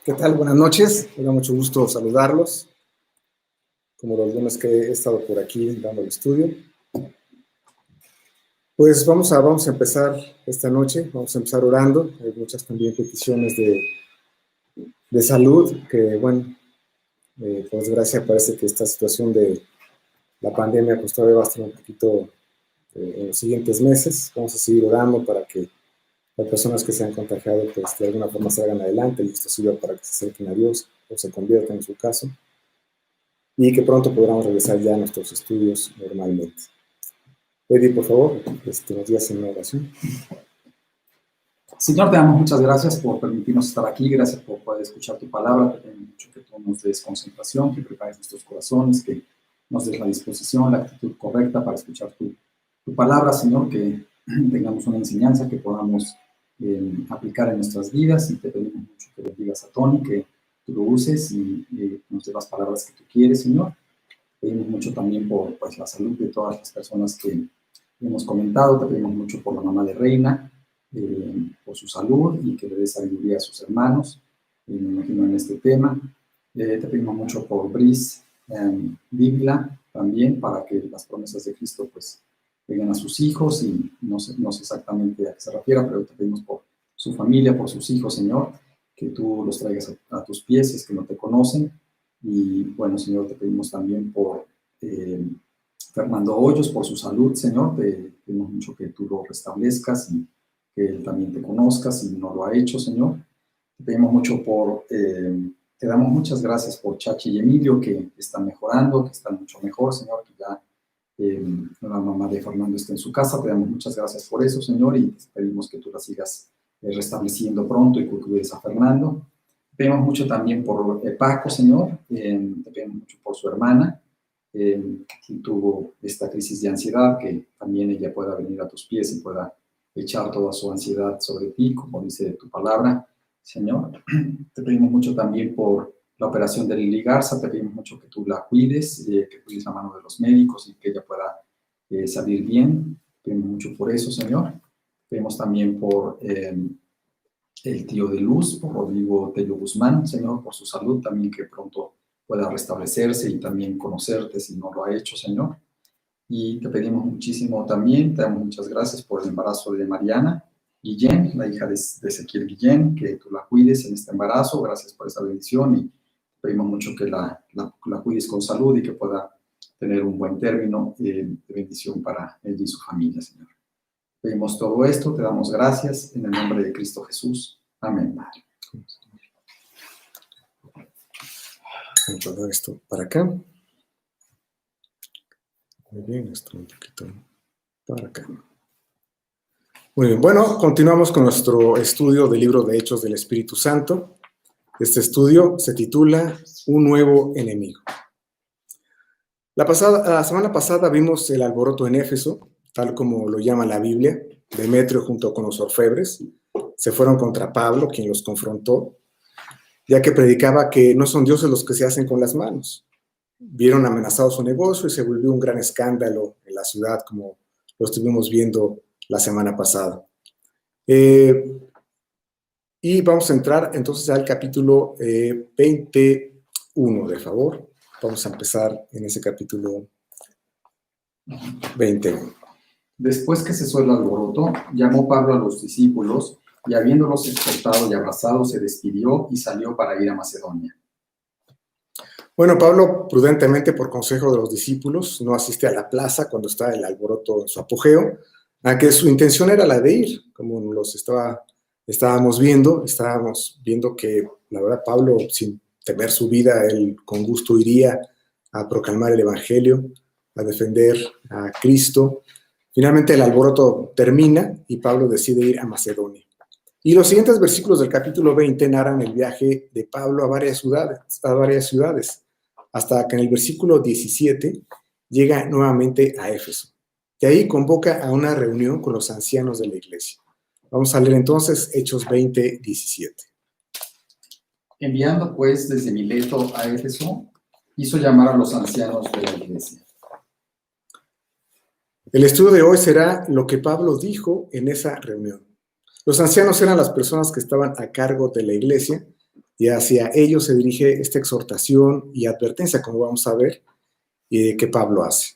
¿Qué tal? Buenas noches. Me da mucho gusto saludarlos, como los lunes que he estado por aquí dando el estudio. Pues vamos a empezar esta noche, vamos a empezar orando. Hay muchas también peticiones de salud, que bueno, por desgracia parece que esta situación de la pandemia pues todavía va a estar un poquito en los siguientes meses. Vamos a seguir orando para que las personas que se han contagiado pues de alguna forma salgan adelante y esto sirva para que se acerquen a Dios o se conviertan en su caso y que pronto podamos regresar ya a nuestros estudios normalmente. Eddie, por favor, nos digas en una oración. Señor, te damos muchas gracias por permitirnos estar aquí, gracias por poder escuchar tu palabra, te pedimos mucho que tú nos des concentración, que prepares nuestros corazones, que nos des la disposición, la actitud correcta para escuchar tu palabra, Señor, que tengamos una enseñanza que podamos aplicar en nuestras vidas, y te pedimos mucho que bendigas a Tony, que tú lo uses y nos dé las palabras que tú quieres, Señor. Pedimos mucho también por la salud de todas las personas que hemos comentado, te pedimos mucho por la mamá de Reina, por su salud y que le dé sabiduría a sus hermanos, me imagino en este tema. Te pedimos mucho por Brice Bibla también, para que las promesas de Cristo pues lleguen a sus hijos, y no sé exactamente a qué se refiere, pero te pedimos por su familia, por sus hijos, Señor, que tú los traigas a tus pies, es que no te conocen. Y bueno, Señor, te pedimos también por Fernando Hoyos, por su salud, Señor, te pedimos mucho que tú lo restablezcas y que él también te conozca si no lo ha hecho, Señor. Te pedimos mucho te damos muchas gracias por Chachi y Emilio, que están mejorando, que están mucho mejor, Señor, que ya la mamá de Fernando está en su casa. Te damos muchas gracias por eso, Señor, y te pedimos que tú la sigas restableciendo pronto y que cuides a Fernando. Te pedimos mucho también por Paco, Señor, te pedimos mucho por su hermana, que tuvo esta crisis de ansiedad, que también ella pueda venir a tus pies y pueda echar toda su ansiedad sobre ti, como dice tu palabra, Señor. Te pedimos mucho también por la operación de Lili Garza, te pedimos mucho que tú la cuides, que cuides la mano de los médicos y que ella pueda salir bien. Te pedimos mucho por eso, Señor. Te pedimos también por el tío de Luz, por Rodrigo Tello Guzmán, Señor, por su salud, también que pronto pueda restablecerse y también conocerte si no lo ha hecho, Señor. Y te pedimos muchísimo también, te damos muchas gracias por el embarazo de Mariana Guillén, la hija de Ezequiel Guillén, que tú la cuides en este embarazo. Gracias por esa bendición, y te pedimos mucho que la cuides con salud y que pueda tener un buen término de bendición para ella y su familia, Señor. Pedimos todo esto, te damos gracias en el nombre de Cristo Jesús. Amén. Vamos a dar esto para acá. Muy bien, esto un poquito para acá. Muy bien, bueno, continuamos con nuestro estudio del libro de Hechos del Espíritu Santo. Este estudio se titula Un nuevo enemigo. La semana pasada vimos el alboroto en Éfeso, tal como lo llama la Biblia. Demetrio junto con los orfebres se fueron contra Pablo, quien los confrontó, ya que predicaba que no son dioses los que se hacen con las manos. Vieron amenazado su negocio y se volvió un gran escándalo en la ciudad, como lo estuvimos viendo la semana pasada. Y vamos a entrar entonces al capítulo 21, de favor. Vamos a empezar en ese capítulo 21. Después que cesó el alboroto, llamó Pablo a los discípulos, y habiéndolos exhortado y abrazado, se despidió y salió para ir a Macedonia. Bueno, Pablo, prudentemente por consejo de los discípulos, no asiste a la plaza cuando está el alboroto en su apogeo, aunque su intención era la de ir, como estábamos viendo que, la verdad, Pablo, sin temer su vida, él con gusto iría a proclamar el evangelio, a defender a Cristo. Finalmente el alboroto termina y Pablo decide ir a Macedonia. Y los siguientes versículos del capítulo 20 narran el viaje de Pablo a varias ciudades, hasta que en el versículo 17 llega nuevamente a Éfeso. Y ahí convoca a una reunión con los ancianos de la iglesia. Vamos a leer entonces Hechos 20, 17. Enviando pues desde Mileto a Éfeso, hizo llamar a los ancianos de la iglesia. El estudio de hoy será lo que Pablo dijo en esa reunión. Los ancianos eran las personas que estaban a cargo de la iglesia, y hacia ellos se dirige esta exhortación y advertencia, como vamos a ver, que Pablo hace.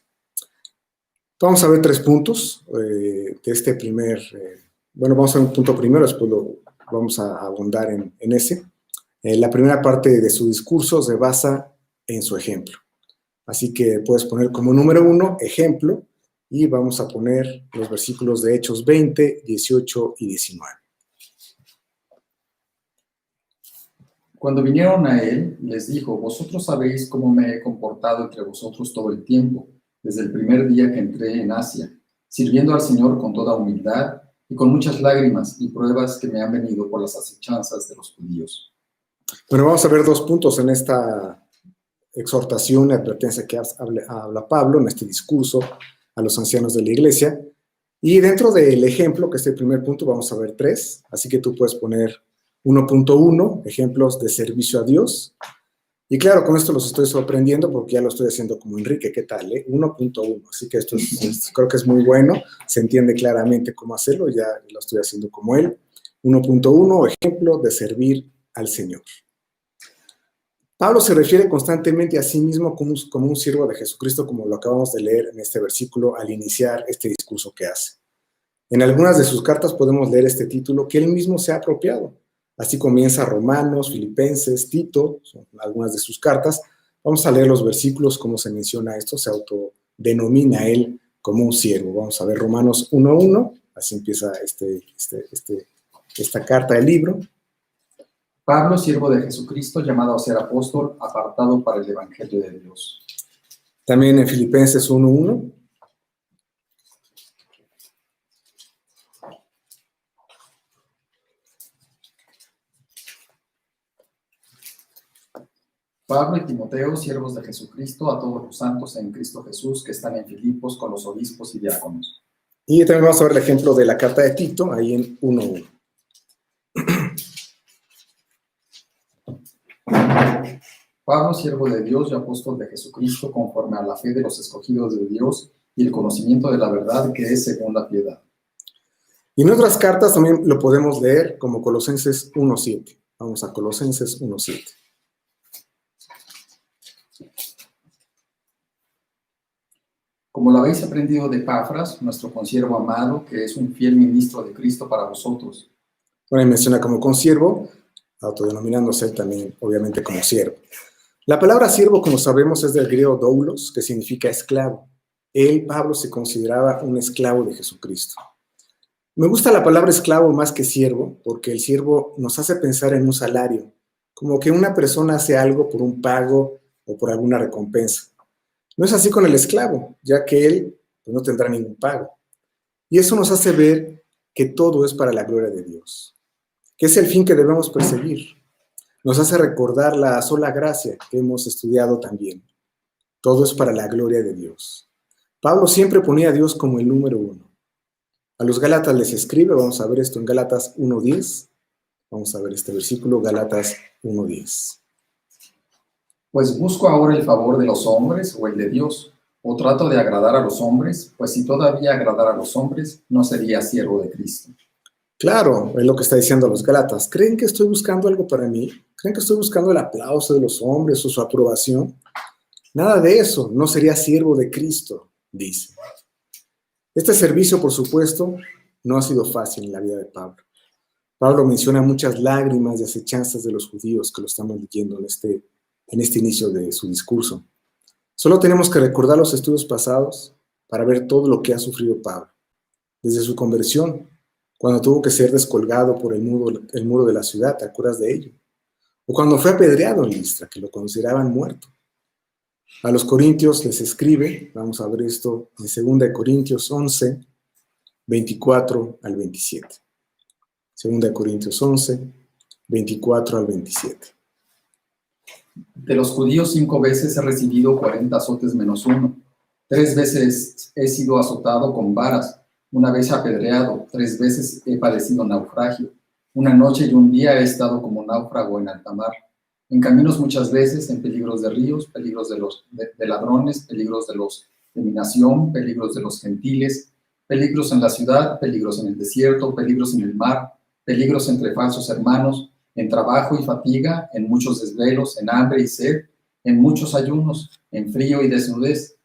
Vamos a ver 3 puntos de este primer, vamos a ver un punto primero, después vamos a abundar en ese. La primera parte de su discurso se basa en su ejemplo. Así que puedes poner como número 1, ejemplo, y vamos a poner los versículos de Hechos 20, 18 y 19. Cuando vinieron a él, les dijo: vosotros sabéis cómo me he comportado entre vosotros todo el tiempo, desde el primer día que entré en Asia, sirviendo al Señor con toda humildad y con muchas lágrimas y pruebas que me han venido por las acechanzas de los judíos. Bueno, vamos a ver 2 puntos en esta exhortación y advertencia que habla Pablo en este discurso a los ancianos de la iglesia. Y dentro del ejemplo, que es el primer punto, vamos a ver 3. Así que tú puedes poner 1.1, ejemplos de servicio a Dios. Y claro, con esto los estoy sorprendiendo porque ya lo estoy haciendo como Enrique, ¿qué tal? 1.1, así que esto creo que es muy bueno, se entiende claramente cómo hacerlo, ya lo estoy haciendo como él. 1.1, ejemplo de servir al Señor. Pablo se refiere constantemente a sí mismo como un siervo de Jesucristo, como lo acabamos de leer en este versículo al iniciar este discurso que hace. En algunas de sus cartas podemos leer este título que él mismo se ha apropiado. Así comienza Romanos, Filipenses, Tito, son algunas de sus cartas. Vamos a leer los versículos, cómo se menciona esto, se autodenomina él como un siervo. Vamos a ver Romanos 1.1, así empieza esta carta del libro. Pablo, siervo de Jesucristo, llamado a ser apóstol, apartado para el evangelio de Dios. También en Filipenses 1.1. Pablo y Timoteo, siervos de Jesucristo, a todos los santos en Cristo Jesús que están en Filipos con los obispos y diáconos. Y también vamos a ver el ejemplo de la carta de Tito, ahí en 1.1. Pablo, siervo de Dios y apóstol de Jesucristo, conforme a la fe de los escogidos de Dios y el conocimiento de la verdad que es según la piedad. Y en otras cartas también lo podemos leer como Colosenses 1.7. Vamos a Colosenses 1.7. Como lo habéis aprendido de Epafras, nuestro consiervo amado, que es un fiel ministro de Cristo para vosotros. Bueno, y menciona como consiervo, autodenominándose también, obviamente, como siervo. La palabra siervo, como sabemos, es del griego doulos, que significa esclavo. Él, Pablo, se consideraba un esclavo de Jesucristo. Me gusta la palabra esclavo más que siervo, porque el siervo nos hace pensar en un salario, como que una persona hace algo por un pago o por alguna recompensa. No es así con el esclavo, ya que él pues, no tendrá ningún pago. Y eso nos hace ver que todo es para la gloria de Dios, que es el fin que debemos perseguir. Nos hace recordar la sola gracia que hemos estudiado también. Todo es para la gloria de Dios. Pablo siempre ponía a Dios como el número 1. A los Gálatas les escribe, vamos a ver esto en Gálatas 1.10. Vamos a ver este versículo, Gálatas 1.10. Pues busco ahora el favor de los hombres o el de Dios, o trato de agradar a los hombres, pues si todavía agradara a los hombres, no sería siervo de Cristo. Claro, es lo que está diciendo a los Gálatas. ¿Creen que estoy buscando algo para mí? ¿Creen que estoy buscando el aplauso de los hombres o su aprobación? Nada de eso, no sería siervo de Cristo, dice. Este servicio, por supuesto, no ha sido fácil en la vida de Pablo. Pablo menciona muchas lágrimas y acechanzas de los judíos que lo estamos leyendo en este inicio de su discurso. Solo tenemos que recordar los estudios pasados para ver todo lo que ha sufrido Pablo. Desde su conversión, cuando tuvo que ser descolgado por el muro de la ciudad, ¿te acuerdas de ello? O cuando fue apedreado en Listra, que lo consideraban muerto. A los Corintios les escribe, vamos a ver esto en 2 Corintios 11, 24 al 27. 2 Corintios 11, 24 al 27. De los judíos 5 veces he recibido 40 azotes menos 1. 3 veces he sido azotado con varas, 1 vez apedreado, 3 veces he padecido naufragio. 1 noche y 1 día he estado como náufrago en alta mar. En caminos muchas veces, en peligros de ríos, peligros de ladrones, peligros de mi nación, peligros de los gentiles, peligros en la ciudad, peligros en el desierto, peligros en el mar, peligros entre falsos hermanos, en trabajo y fatiga, en muchos desvelos, en hambre y sed, en muchos ayunos, en frío y desnudez,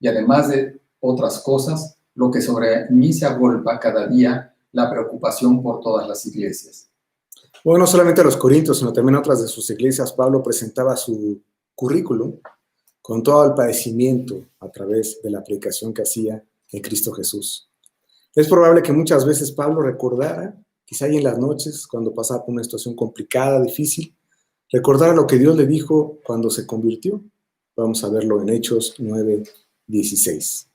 y además de otras cosas, lo que sobre mí se agolpa cada día, la preocupación por todas las iglesias. Bueno, no solamente a los Corintios, sino también a otras de sus iglesias, Pablo presentaba su currículum con todo el padecimiento a través de la predicación que hacía en Cristo Jesús. Es probable que muchas veces Pablo recordara, quizá ahí en las noches, cuando pasaba por una situación complicada, difícil, recordara lo que Dios le dijo cuando se convirtió. Vamos a verlo en Hechos 9:16.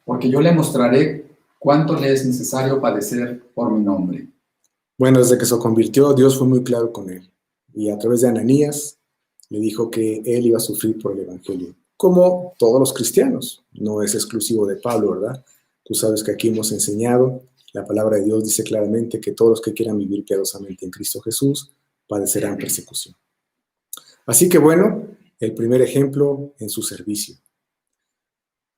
Porque yo le mostraré cuánto le es necesario padecer por mi nombre. Bueno, desde que se convirtió, Dios fue muy claro con él. Y a través de Ananías le dijo que él iba a sufrir por el Evangelio. Como todos los cristianos. No es exclusivo de Pablo, ¿verdad? Tú sabes que aquí hemos enseñado, la palabra de Dios dice claramente que todos los que quieran vivir piadosamente en Cristo Jesús padecerán persecución. Así que bueno, el primer ejemplo en su servicio.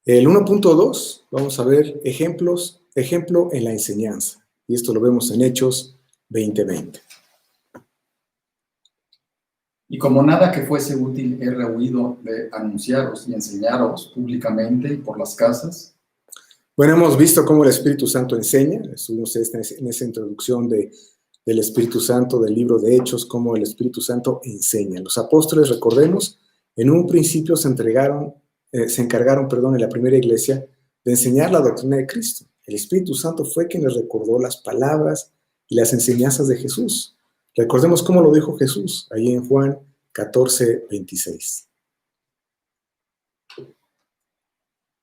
El 1.2, vamos a ver ejemplo en la enseñanza. Y esto lo vemos en Hechos 20:20. Y como nada que fuese útil he rehuido de anunciaros y enseñaros públicamente y por las casas. Bueno, hemos visto cómo el Espíritu Santo enseña. Estuvimos en esa introducción del Espíritu Santo, del libro de Hechos, cómo el Espíritu Santo enseña. Los apóstoles, recordemos, en un principio se encargaron, en la primera iglesia de enseñar la doctrina de Cristo. El Espíritu Santo fue quien les recordó las palabras y las enseñanzas de Jesús. Recordemos cómo lo dijo Jesús, ahí en Juan 14:26.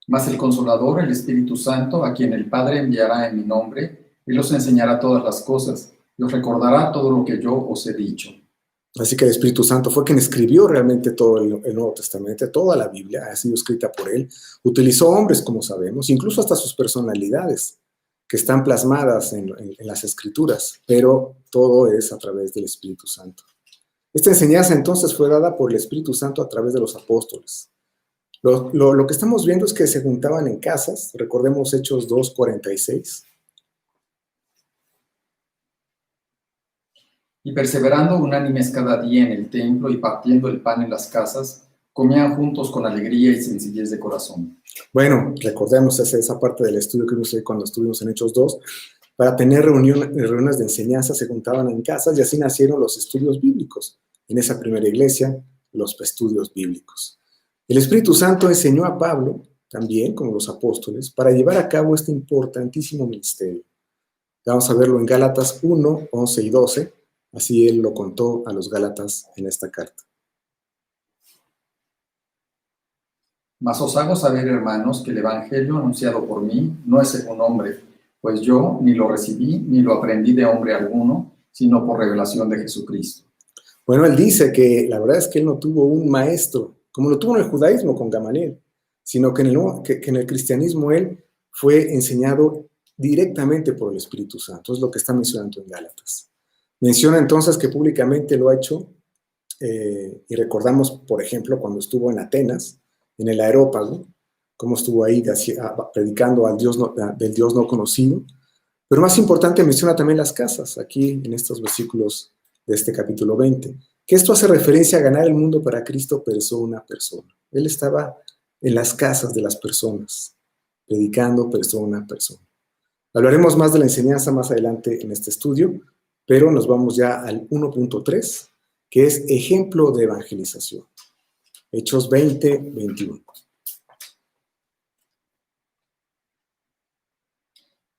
Mas el Consolador, el Espíritu Santo, a quien el Padre enviará en mi nombre, Él os enseñará todas las cosas y os recordará todo lo que yo os he dicho. Así que el Espíritu Santo fue quien escribió realmente todo el Nuevo Testamento, toda la Biblia ha sido escrita por él. Utilizó hombres, como sabemos, incluso hasta sus personalidades, que están plasmadas en las Escrituras, pero todo es a través del Espíritu Santo. Esta enseñanza entonces fue dada por el Espíritu Santo a través de los apóstoles. Lo que estamos viendo es que se juntaban en casas, recordemos Hechos 2:46. Y perseverando unánimes cada día en el templo y partiendo el pan en las casas, comían juntos con alegría y sencillez de corazón. Bueno, recordemos esa parte del estudio que vimos cuando estuvimos en Hechos 2. Para tener reuniones de enseñanza se juntaban en casas y así nacieron los estudios bíblicos. En esa primera iglesia, los estudios bíblicos. El Espíritu Santo enseñó a Pablo, también como los apóstoles, para llevar a cabo este importantísimo ministerio. Vamos a verlo en Gálatas 1:11 y 12. Así él lo contó a los Gálatas en esta carta. Mas os hago saber, hermanos, que el evangelio anunciado por mí no es según hombre, pues yo ni lo recibí ni lo aprendí de hombre alguno, sino por revelación de Jesucristo. Bueno, él dice que la verdad es que él no tuvo un maestro, como lo tuvo en el judaísmo con Gamaliel, sino que en el cristianismo él fue enseñado directamente por el Espíritu Santo. Es lo que está mencionando en Gálatas. Menciona entonces que públicamente lo ha hecho, y recordamos, por ejemplo, cuando estuvo en Atenas, en el Areópago, cómo estuvo ahí predicando del Dios no conocido. Pero más importante, menciona también las casas, aquí en estos versículos de este capítulo 20, que esto hace referencia a ganar el mundo para Cristo persona a persona. Él estaba en las casas de las personas, predicando persona a persona. Hablaremos más de la enseñanza más adelante en este estudio, pero nos vamos ya al 1.3, que es ejemplo de evangelización. Hechos 20:21.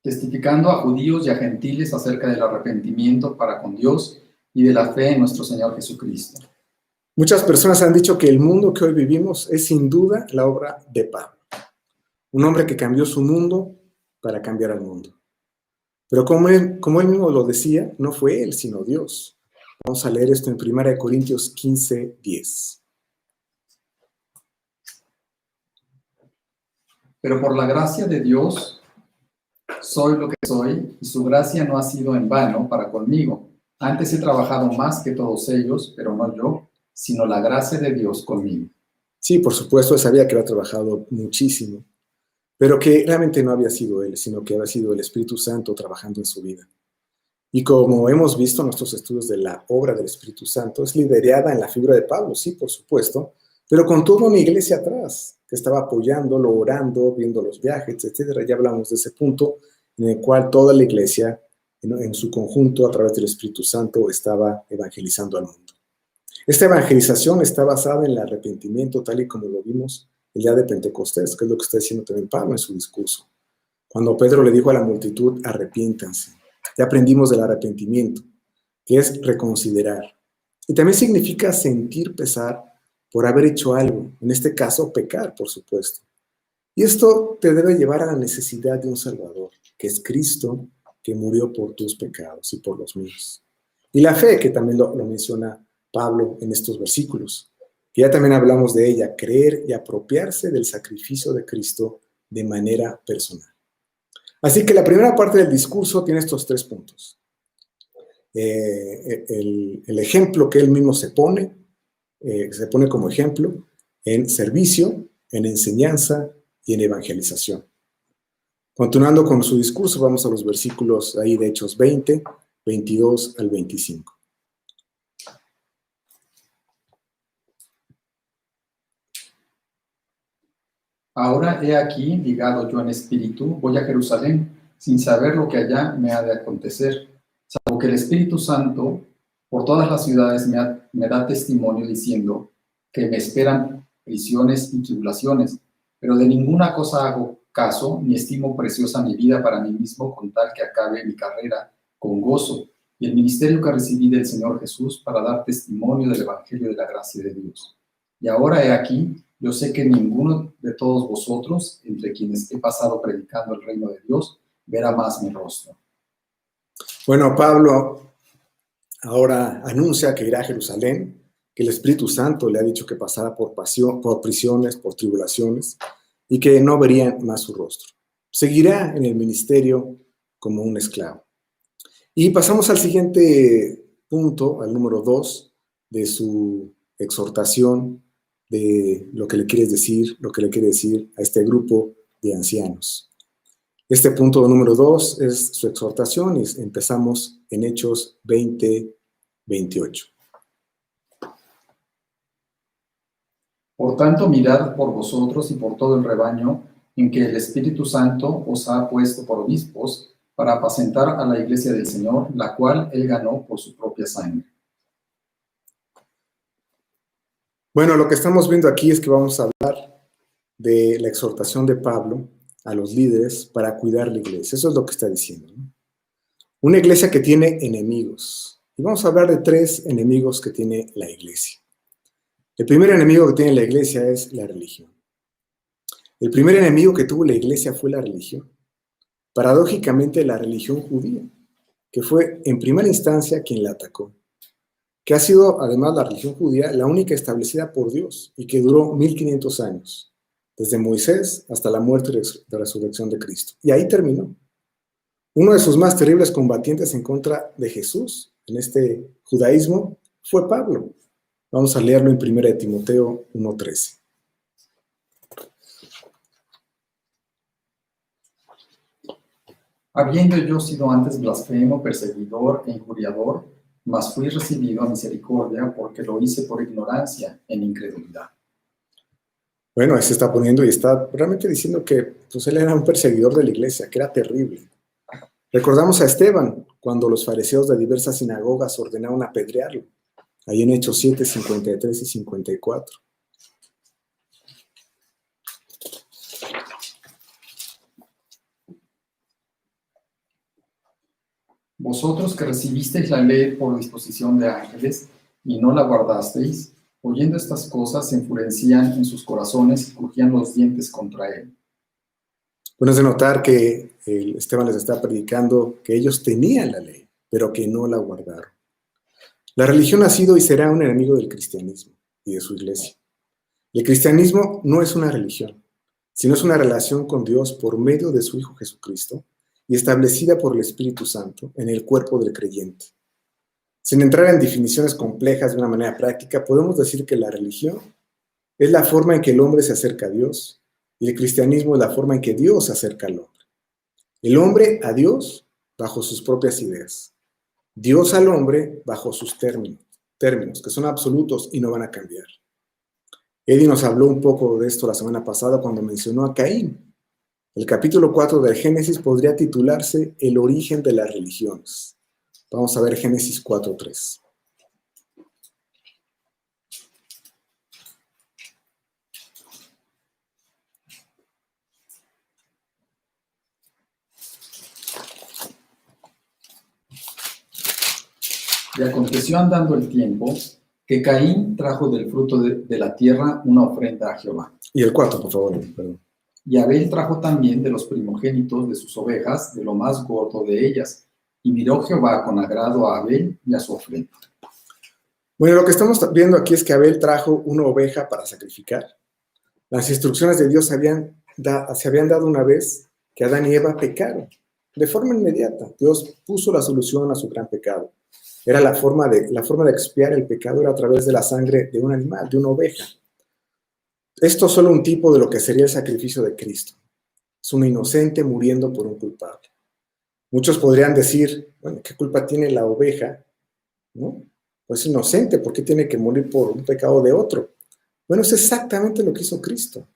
Testificando a judíos y a gentiles acerca del arrepentimiento para con Dios y de la fe en nuestro Señor Jesucristo. Muchas personas han dicho que el mundo que hoy vivimos es sin duda la obra de Pablo, un hombre que cambió su mundo para cambiar al mundo. Pero como él mismo lo decía, no fue él, sino Dios. Vamos a leer esto en 1 Corintios 15:10. Pero por la gracia de Dios soy lo que soy, y su gracia no ha sido en vano para conmigo. Antes he trabajado más que todos ellos, pero no yo, sino la gracia de Dios conmigo. Sí, por supuesto, él sabía que había trabajado muchísimo. pero que realmente no había sido él, sino que había sido el Espíritu Santo trabajando en su vida. Y como hemos visto en nuestros estudios de la obra del Espíritu Santo, es liderada en la figura de Pablo, sí, por supuesto, pero con toda una iglesia atrás, que estaba apoyándolo, orando, viendo los viajes, etcétera. Ya hablamos de ese punto en el cual toda la iglesia, en su conjunto, a través del Espíritu Santo, estaba evangelizando al mundo. Esta evangelización está basada en el arrepentimiento, tal y como lo vimos el día de Pentecostés, que es lo que está diciendo también Pablo en su discurso. Cuando Pedro le dijo a la multitud, arrepiéntanse. Ya aprendimos del arrepentimiento, que es reconsiderar. Y también significa sentir pesar por haber hecho algo, en este caso pecar, por supuesto. Y esto te debe llevar a la necesidad de un Salvador, que es Cristo, que murió por tus pecados y por los míos. Y la fe, que también lo menciona Pablo en estos versículos, que ya también hablamos de ella, creer y apropiarse del sacrificio de Cristo de manera personal. Así que la primera parte del discurso tiene estos 3 puntos. El ejemplo que él mismo se pone como ejemplo en servicio, en enseñanza y en evangelización. Continuando con su discurso, vamos a los versículos ahí de Hechos 20, 22 al 25. Ahora he aquí, ligado yo en espíritu, voy a Jerusalén, sin saber lo que allá me ha de acontecer, salvo que el Espíritu Santo por todas las ciudades me da testimonio diciendo que me esperan prisiones y tribulaciones, pero de ninguna cosa hago caso, ni estimo preciosa mi vida para mí mismo, con tal que acabe mi carrera con gozo y el ministerio que recibí del Señor Jesús para dar testimonio del Evangelio de la gracia de Dios. Y ahora he aquí, yo sé que ninguno de todos vosotros, entre quienes he pasado predicando el reino de Dios, verá más mi rostro. Bueno, Pablo ahora anuncia que irá a Jerusalén, que el Espíritu Santo le ha dicho que pasará por prisiones, por tribulaciones, y que no verían más su rostro. Seguirá en el ministerio como un esclavo. Y pasamos al siguiente punto, al número 2 de su exhortación, de lo que le quiere decir a este grupo de ancianos. Este punto número 2 es su exhortación y empezamos en Hechos 20, 28. Por tanto, mirad por vosotros y por todo el rebaño en que el Espíritu Santo os ha puesto por obispos para apacentar a la iglesia del Señor, la cual él ganó por su propia sangre. Bueno, lo que estamos viendo aquí es que vamos a hablar de la exhortación de Pablo a los líderes para cuidar la iglesia. Eso es lo que está diciendo, ¿no? Una iglesia que tiene enemigos. Y vamos a hablar de 3 enemigos que tiene la iglesia. El primer enemigo que tiene la iglesia es la religión. El primer enemigo que tuvo la iglesia fue la religión. Paradójicamente, la religión judía, que fue en primera instancia quien la atacó, que ha sido además la religión judía la única establecida por Dios y que duró 1500 años, desde Moisés hasta la muerte y resurrección de Cristo. Y ahí terminó. Uno de sus más terribles combatientes en contra de Jesús en este judaísmo fue Pablo. Vamos a leerlo en 1 Timoteo 1:13. Habiendo yo sido antes blasfemo, perseguidor e injuriador, mas fui recibido a misericordia porque lo hice por ignorancia en incredulidad. Bueno, ahí se está poniendo y está realmente diciendo que pues, él era un perseguidor de la iglesia, que era terrible. Recordamos a Esteban, cuando los fariseos de diversas sinagogas ordenaron apedrearlo, ahí en Hechos 7, 53 y 54. Vosotros que recibisteis la ley por disposición de ángeles y no la guardasteis, oyendo estas cosas se enfurecían en sus corazones y crujían los dientes contra él. Bueno, es de notar que Esteban les está predicando que ellos tenían la ley, pero que no la guardaron. La religión ha sido y será un enemigo del cristianismo y de su iglesia. El cristianismo no es una religión, sino es una relación con Dios por medio de su Hijo Jesucristo y establecida por el Espíritu Santo en el cuerpo del creyente. Sin entrar en definiciones complejas de una manera práctica, podemos decir que la religión es la forma en que el hombre se acerca a Dios Y el cristianismo es la forma en que Dios se acerca al hombre. El hombre a Dios bajo sus propias ideas. Dios al hombre bajo sus términos, que son absolutos y no van a cambiar. Eddie nos habló un poco de esto la semana pasada cuando mencionó a Caín. El capítulo 4 del Génesis podría titularse El origen de las religiones. Vamos a ver Génesis 4:3. Y aconteció andando el tiempo que Caín trajo del fruto de la tierra una ofrenda a Jehová. Y el 4, por favor. Perdón. Y Abel trajo también de los primogénitos de sus ovejas, de lo más gordo de ellas. Y miró Jehová con agrado a Abel y a su ofrenda. Bueno, lo que estamos viendo aquí es que Abel trajo una oveja para sacrificar. Las instrucciones de Dios se habían dado una vez que Adán y Eva pecaron. De forma inmediata, Dios puso la solución a su gran pecado. Era la forma de expiar el pecado era a través de la sangre de un animal, de una oveja. Esto es solo un tipo de lo que sería el sacrificio de Cristo. Es un inocente muriendo por un culpable. Muchos podrían decir, bueno, ¿qué culpa tiene la oveja? ¿No? Pues es inocente, ¿por qué tiene que morir por un pecado de otro? Bueno, es exactamente lo que hizo Cristo.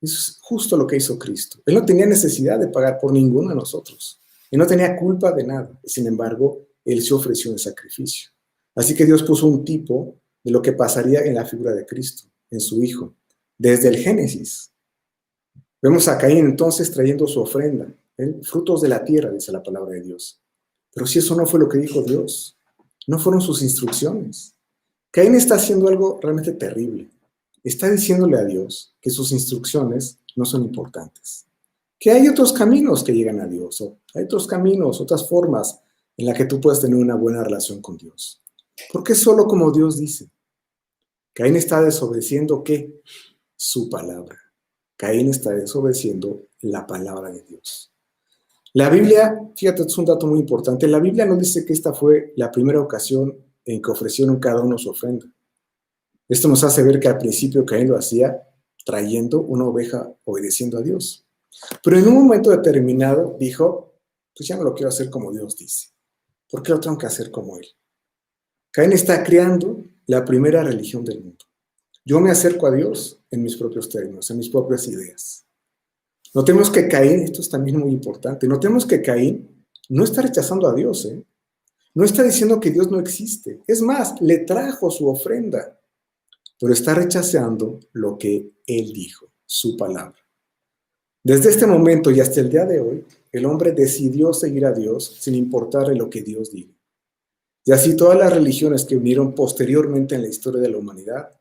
Eso es justo lo que hizo Cristo. Él no tenía necesidad de pagar por ninguno de nosotros. Él no tenía culpa de nada. Sin embargo, Él se ofreció en sacrificio. Así que Dios puso un tipo de lo que pasaría en la figura de Cristo, en su Hijo, desde el Génesis. Vemos a Caín entonces trayendo su ofrenda, frutos de la tierra, dice la palabra de Dios. Pero si eso no fue lo que dijo Dios, no fueron sus instrucciones. Caín está haciendo algo realmente terrible. Está diciéndole a Dios que sus instrucciones no son importantes. Que hay otros caminos que llegan a Dios, o hay otros caminos, otras formas en las que tú puedes tener una buena relación con Dios. Porque es solo como Dios dice. Caín está desobedeciendo ¿qué? Su palabra. Caín está desobedeciendo la palabra de Dios. La Biblia, fíjate, es un dato muy importante. La Biblia no dice que esta fue la primera ocasión en que ofrecieron cada uno su ofrenda. Esto nos hace ver que al principio Caín lo hacía trayendo una oveja obedeciendo a Dios. Pero en un momento determinado dijo, pues ya no lo quiero hacer como Dios dice. ¿Por qué lo tengo que hacer como Él? Caín está creando la primera religión del mundo. Yo me acerco a Dios en mis propios términos, en mis propias ideas. Notemos que Caín, esto es también muy importante, notemos que Caín no está rechazando a Dios, ¿eh? No está diciendo que Dios no existe. Es más, le trajo su ofrenda, pero está rechazando lo que Él dijo, su palabra. Desde este momento y hasta el día de hoy, el hombre decidió seguir a Dios sin importarle lo que Dios diga. Y así todas las religiones que vinieron posteriormente en la historia de la humanidad,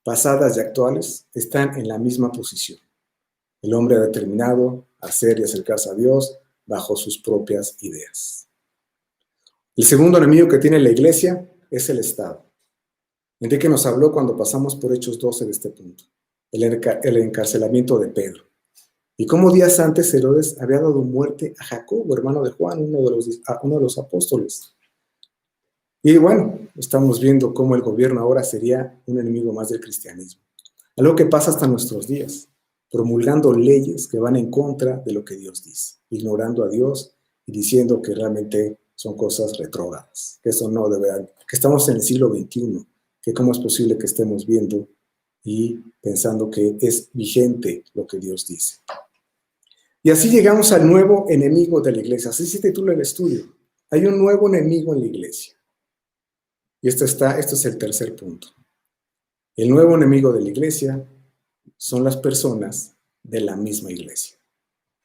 pasadas y actuales, están en la misma posición. El hombre ha determinado hacer y acercarse a Dios bajo sus propias ideas. El segundo enemigo que tiene la iglesia es el Estado. Enrique nos habló cuando pasamos por Hechos 12 de este punto, el encarcelamiento de Pedro. Y cómo días antes Herodes había dado muerte a Jacobo, hermano de Juan, uno de los apóstoles. Y bueno, estamos viendo cómo el gobierno ahora sería un enemigo más del cristianismo. Algo que pasa hasta nuestros días, promulgando leyes que van en contra de lo que Dios dice, ignorando a Dios y diciendo que realmente son cosas retrógradas, que eso no debe, que estamos en el siglo XXI, que cómo es posible que estemos viendo y pensando que es vigente lo que Dios dice. Y así llegamos al nuevo enemigo de la iglesia. Así se titula el estudio. Hay un nuevo enemigo en la iglesia. Y esto es el tercer punto. El nuevo enemigo de la iglesia son las personas de la misma iglesia.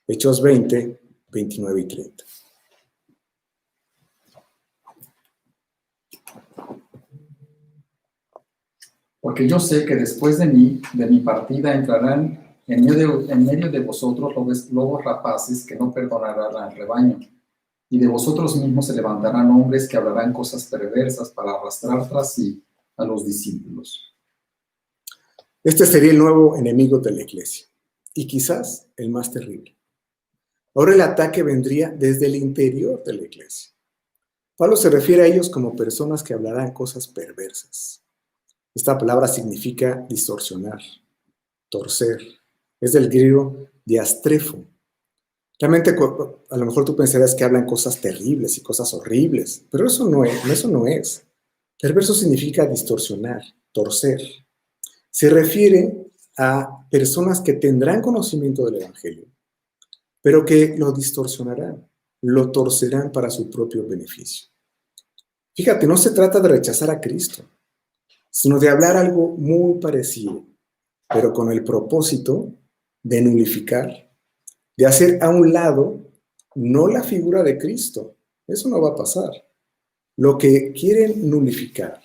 Hechos 20, 29 y 30. Porque yo sé que después de mi partida, entrarán en medio de vosotros lobos rapaces que no perdonarán al rebaño. Y de vosotros mismos se levantarán hombres que hablarán cosas perversas para arrastrar tras sí a los discípulos. Este sería el nuevo enemigo de la iglesia, y quizás el más terrible. Ahora el ataque vendría desde el interior de la iglesia. Pablo se refiere a ellos como personas que hablarán cosas perversas. Esta palabra significa distorsionar, torcer, Es del griego diastrefo. Realmente, a lo mejor tú pensarías que hablan cosas terribles y cosas horribles, pero eso no es. Eso no es. Perverso significa distorsionar, torcer. Se refiere a personas que tendrán conocimiento del Evangelio, pero que lo distorsionarán, lo torcerán para su propio beneficio. Fíjate, no se trata de rechazar a Cristo, sino de hablar algo muy parecido, pero con el propósito de nulificar, de hacer a un lado no la figura de Cristo. Eso no va a pasar. Lo que quieren nulificar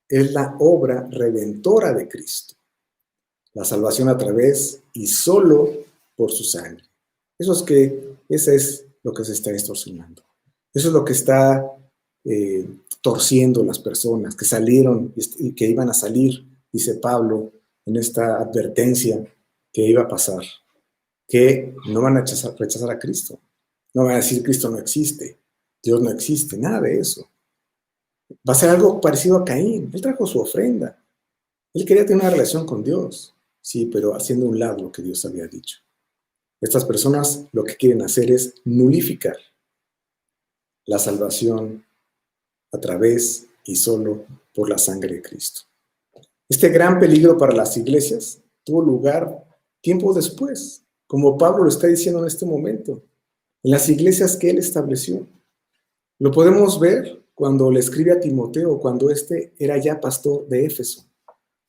es la obra redentora de Cristo, la salvación a través y solo por su sangre. Ese es lo que se está distorsionando. Eso es lo que está torciendo las personas que salieron y que iban a salir, dice Pablo en esta advertencia que iba a pasar, que no van a rechazar a Cristo. No van a decir Cristo no existe, Dios no existe, nada de eso. Va a ser algo parecido a Caín. Él trajo su ofrenda. Él quería tener una relación con Dios, sí, pero haciendo a un lado lo que Dios había dicho. Estas personas lo que quieren hacer es nulificar la salvación a través y solo por la sangre de Cristo. Este gran peligro para las iglesias tuvo lugar tiempo después, como Pablo lo está diciendo en este momento, en las iglesias que él estableció. Lo podemos ver cuando le escribe a Timoteo, cuando este era ya pastor de Éfeso.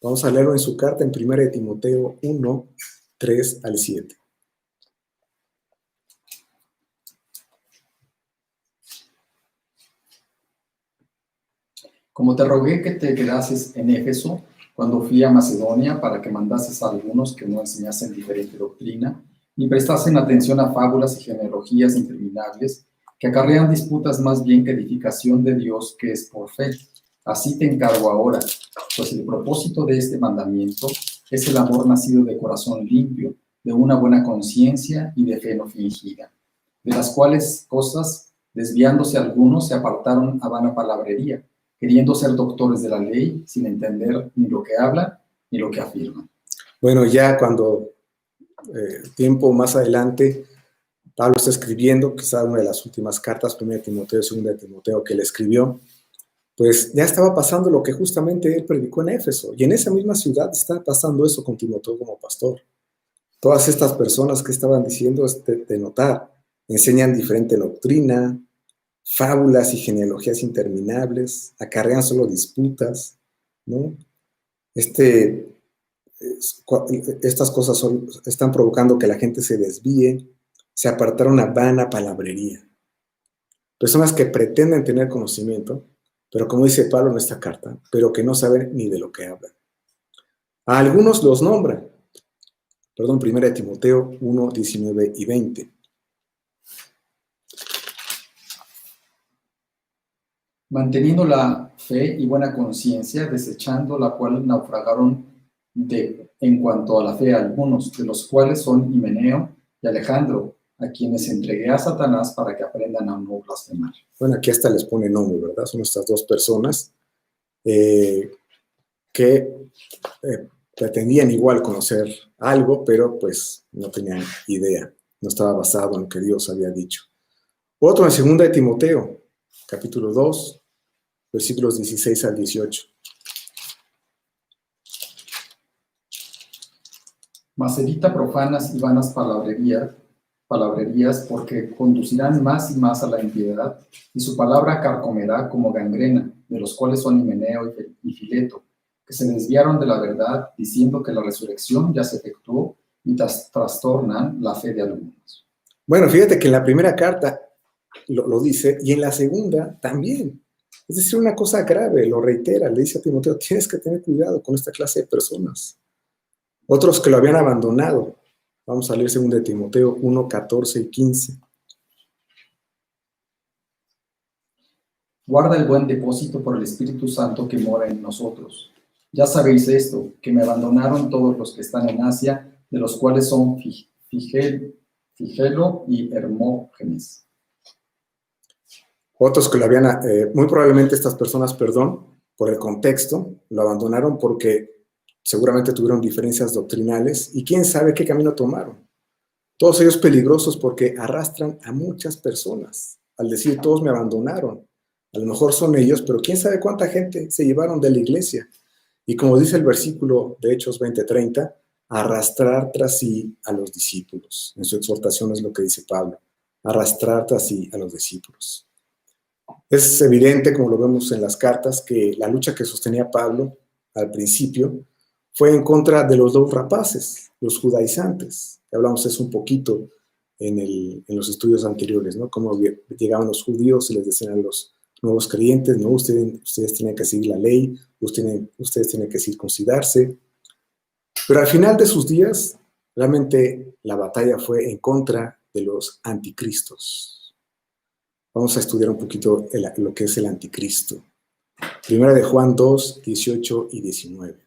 Vamos a leerlo en su carta en 1 de Timoteo 1, 3 al 7. Como te rogué que te quedases en Éfeso cuando fui a Macedonia para que mandases a algunos que no enseñasen diferente doctrina, ni prestasen atención a fábulas y genealogías interminables, que acarrean disputas más bien que edificación de Dios que es por fe. Así te encargo ahora, pues el propósito de este mandamiento es el amor nacido de corazón limpio, de una buena conciencia y de fe no fingida, de las cuales cosas, desviándose algunos, se apartaron a vana palabrería, queriendo ser doctores de la ley, sin entender ni lo que hablan ni lo que afirman. Bueno, ya cuando tiempo más adelante, Pablo está escribiendo, quizá una de las últimas cartas, 1 de Timoteo, 2 de Timoteo, que le escribió, pues ya estaba pasando lo que justamente él predicó en Éfeso, y en esa misma ciudad está pasando eso con Timoteo como pastor. Todas estas personas que estaban diciendo de notar, enseñan diferente doctrina, fábulas y genealogías interminables, acarrean solo disputas, ¿no? Estas cosas están provocando que la gente se desvíe, se apartaron a vana palabrería. Personas que pretenden tener conocimiento, pero como dice Pablo en esta carta, pero que no saben ni de lo que hablan. A algunos los nombra, 1 de Timoteo 1, 19 y 20. Manteniendo la fe y buena conciencia, desechando la cual naufragaron en cuanto a la fe algunos, de los cuales son Himeneo y Alejandro, a quienes entregué a Satanás para que aprendan a no blasfemar. Bueno, aquí hasta les pone nombre, ¿verdad? Son estas dos personas que pretendían igual conocer algo, pero pues no tenían idea, no estaba basado en lo que Dios había dicho. Otro en 2 de Timoteo, capítulo 2, versículos 16 al 18. Mas evita profanas y vanas palabrerías, porque conducirán más y más a la impiedad, y su palabra carcomerá como gangrena, de los cuales son Himeneo y Fileto, que se desviaron de la verdad, diciendo que la resurrección ya se efectuó, y trastornan la fe de algunos. Bueno, fíjate que en la primera carta lo dice, y en la segunda también. Es decir, una cosa grave, lo reitera, le dice a Timoteo, tienes que tener cuidado con esta clase de personas. Otros que lo habían abandonado. Vamos a leer 2 de Timoteo 1, 14 y 15. Guarda el buen depósito por el Espíritu Santo que mora en nosotros. Ya sabéis esto, que me abandonaron todos los que están en Asia, de los cuales son Figelo y Hermógenes. Otros que lo habían, muy probablemente estas personas, perdón, por el contexto, lo abandonaron porque seguramente tuvieron diferencias doctrinales y quién sabe qué camino tomaron. Todos ellos peligrosos porque arrastran a muchas personas. Al decir todos me abandonaron, a lo mejor son ellos, pero quién sabe cuánta gente se llevaron de la iglesia. Y como dice el versículo de Hechos 20:30, arrastrar tras sí a los discípulos. En su exhortación es lo que dice Pablo, arrastrar tras sí a los discípulos. Es evidente, como lo vemos en las cartas, que la lucha que sostenía Pablo al principio fue en contra de los dos rapaces, los judaizantes. Hablamos eso un poquito en los estudios anteriores, ¿no? Cómo llegaban los judíos y les decían a los nuevos creyentes, no, ustedes tienen que seguir la ley, ustedes tienen que circuncidarse. Pero al final de sus días, realmente la batalla fue en contra de los anticristos. Vamos a estudiar un poquito lo que es el anticristo. Primera de Juan 2, 18 y 19.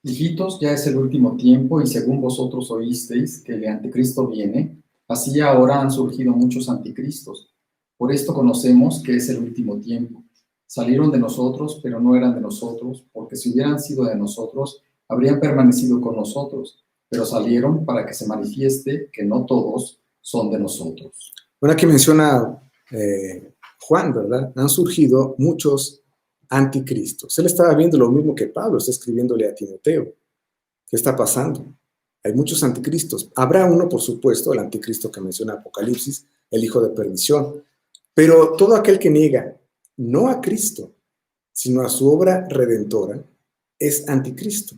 Hijitos, ya es el último tiempo, y según vosotros oísteis que el anticristo viene, así ahora han surgido muchos anticristos. Por esto conocemos que es el último tiempo. Salieron de nosotros, pero no eran de nosotros, porque si hubieran sido de nosotros, habrían permanecido con nosotros, pero salieron para que se manifieste que no todos son de nosotros. Bueno, aquí menciona Juan, ¿verdad? Han surgido muchos anticristos. Él estaba viendo lo mismo que Pablo está escribiéndole a Timoteo. ¿Qué está pasando? Hay muchos anticristos. Habrá uno, por supuesto, el anticristo que menciona Apocalipsis, el hijo de perdición. Pero todo aquel que niega no a Cristo, sino a su obra redentora, es anticristo.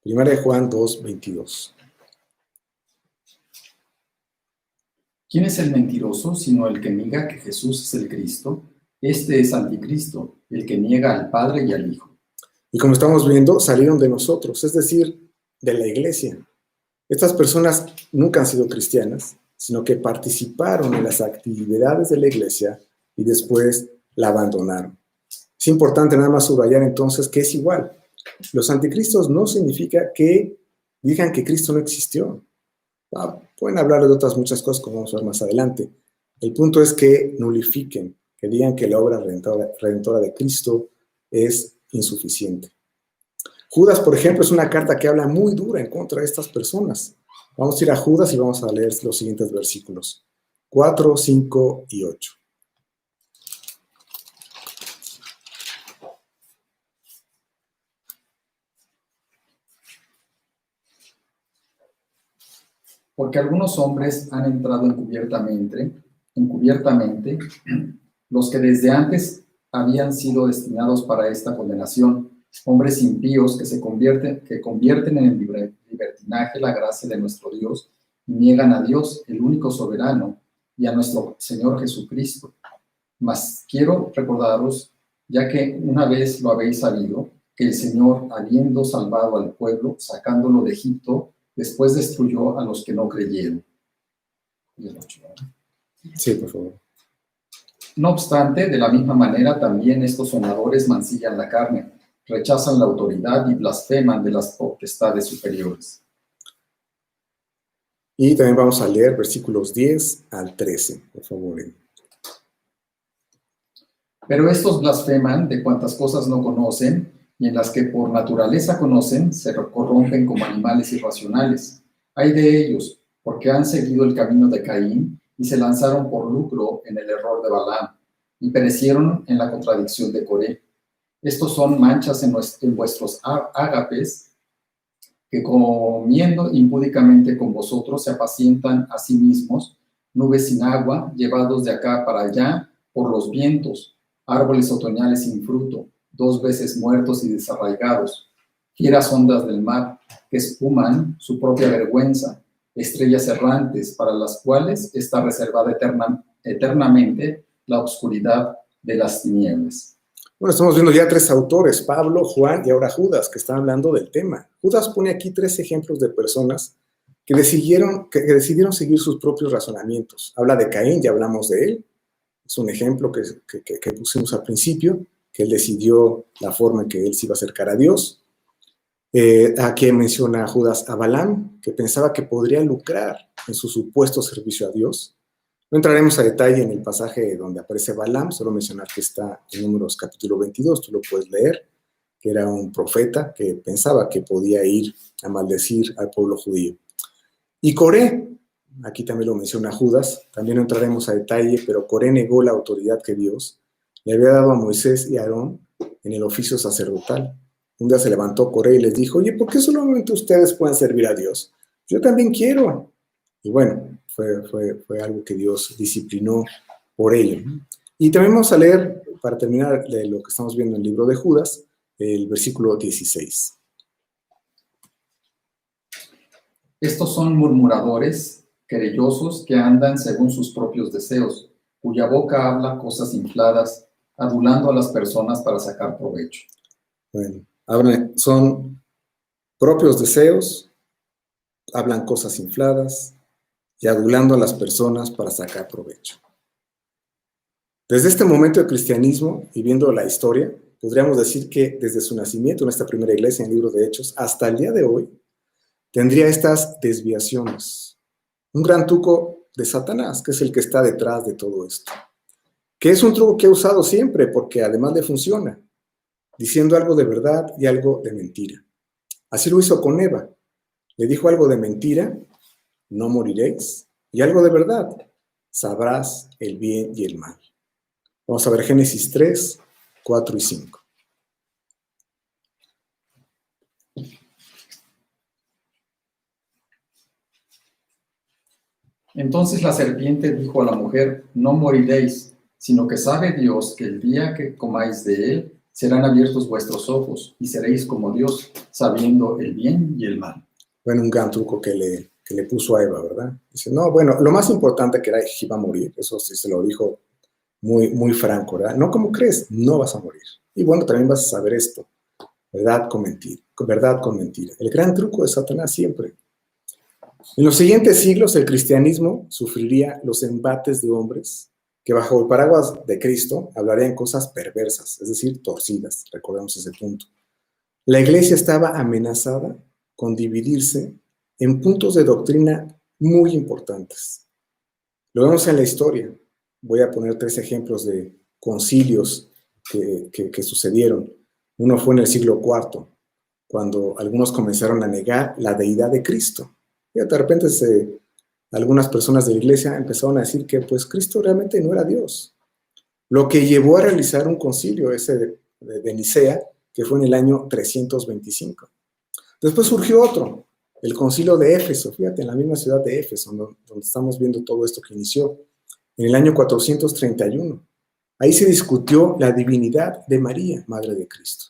Primera de Juan 2, 22. ¿Quién es el mentiroso sino el que niega que Jesús es el Cristo? Este es anticristo, el que niega al Padre y al Hijo. Y como estamos viendo, salieron de nosotros, es decir, de la iglesia. Estas personas nunca han sido cristianas, sino que participaron en las actividades de la iglesia y después la abandonaron. Es importante nada más subrayar entonces que es igual. Los anticristos no significa que digan que Cristo no existió. Pueden hablar de otras muchas cosas, como vamos a ver más adelante. El punto es que nulifiquen, que digan que la obra redentora de Cristo es insuficiente. Judas, por ejemplo, es una carta que habla muy dura en contra de estas personas. Vamos a ir a Judas y vamos a leer los siguientes versículos, 4, 5 y 8. Porque algunos hombres han entrado encubiertamente, los que desde antes habían sido destinados para esta condenación, hombres impíos que convierten en libertinaje la gracia de nuestro Dios y niegan a Dios, el único soberano, y a nuestro Señor Jesucristo. Mas quiero recordaros, ya que una vez lo habéis sabido, que el Señor, habiendo salvado al pueblo, sacándolo de Egipto, después destruyó a los que no creyeron. Sí, por favor. No obstante, de la misma manera también estos soñadores mancillan la carne, rechazan la autoridad y blasfeman de las potestades superiores. Y también vamos a leer versículos 10 al 13, por favor. Pero estos blasfeman de cuantas cosas no conocen, y en las que por naturaleza conocen, se corrompen como animales irracionales. Ay de ellos, porque han seguido el camino de Caín y se lanzaron por lucro en el error de Balaam, y perecieron en la contradicción de Coré. Estos son manchas en vuestros ágapes, que comiendo impúdicamente con vosotros se apacientan a sí mismos, nubes sin agua, llevados de acá para allá por los vientos, árboles otoñales sin fruto, 2 veces muertos y desarraigados, fieras ondas del mar, que espuman su propia vergüenza, estrellas errantes, para las cuales está reservada eternamente la oscuridad de las tinieblas. Bueno, estamos viendo ya 3 autores, Pablo, Juan y ahora Judas, que están hablando del tema. Judas pone aquí 3 ejemplos de personas que decidieron seguir sus propios razonamientos. Habla de Caín, ya hablamos de él. Es un ejemplo que pusimos al principio, que él decidió la forma en que él se iba a acercar a Dios. Aquí menciona a Judas a Balaam, que pensaba que podría lucrar en su supuesto servicio a Dios. No entraremos a detalle en el pasaje donde aparece Balaam, solo mencionar que está en Números capítulo 22, tú lo puedes leer, que era un profeta que pensaba que podía ir a maldecir al pueblo judío. Y Coré, aquí también lo menciona Judas, también no entraremos a detalle, pero Coré negó la autoridad que Dios le había dado a Moisés y a Aarón en el oficio sacerdotal. Un día se levantó Coré y les dijo, oye, ¿por qué solamente ustedes pueden servir a Dios? Yo también quiero. Y bueno, fue algo que Dios disciplinó por ello. Y también vamos a leer, para terminar de lo que estamos viendo en el libro de Judas, el versículo 16. Estos son murmuradores, querellosos, que andan según sus propios deseos, cuya boca habla cosas infladas, adulando a las personas para sacar provecho. Bueno, son propios deseos, hablan cosas infladas y adulando a las personas para sacar provecho. Desde este momento del cristianismo, y viendo la historia, podríamos decir que desde su nacimiento en esta primera iglesia, en el libro de Hechos, hasta el día de hoy, tendría estas desviaciones. Un gran truco de Satanás, que es el que está detrás de todo esto. Que es un truco que ha usado siempre, porque además le funciona, diciendo algo de verdad y algo de mentira. Así lo hizo con Eva. Le dijo algo de mentira, no moriréis, y algo de verdad, sabrás el bien y el mal. Vamos a ver Génesis 3, 4 y 5. Entonces la serpiente dijo a la mujer, no moriréis, sino que sabe Dios que el día que comáis de él, serán abiertos vuestros ojos, y seréis como Dios, sabiendo el bien y el mal. Bueno, un gran truco que le puso a Eva, ¿verdad? Dice, no, bueno, lo más importante que era que iba a morir, eso sí se lo dijo muy, muy franco, ¿verdad? No, ¿cómo crees? No vas a morir. Y bueno, también vas a saber esto, verdad con mentira. El gran truco de Satanás siempre. En los siguientes siglos, el cristianismo sufriría los embates de hombres que bajo el paraguas de Cristo hablarían cosas perversas, es decir, torcidas, recordemos ese punto. La iglesia estaba amenazada con dividirse en puntos de doctrina muy importantes. Lo vemos en la historia. Voy a poner 3 ejemplos de concilios que sucedieron. Uno fue en el siglo IV, cuando algunos comenzaron a negar la deidad de Cristo. Y de repente algunas personas de la iglesia empezaron a decir que pues Cristo realmente no era Dios. Lo que llevó a realizar un concilio ese de Nicea, que fue en el año 325. Después surgió otro, el concilio de Éfeso, fíjate, en la misma ciudad de Éfeso, donde estamos viendo todo esto que inició, en el año 431. Ahí se discutió la divinidad de María, Madre de Cristo.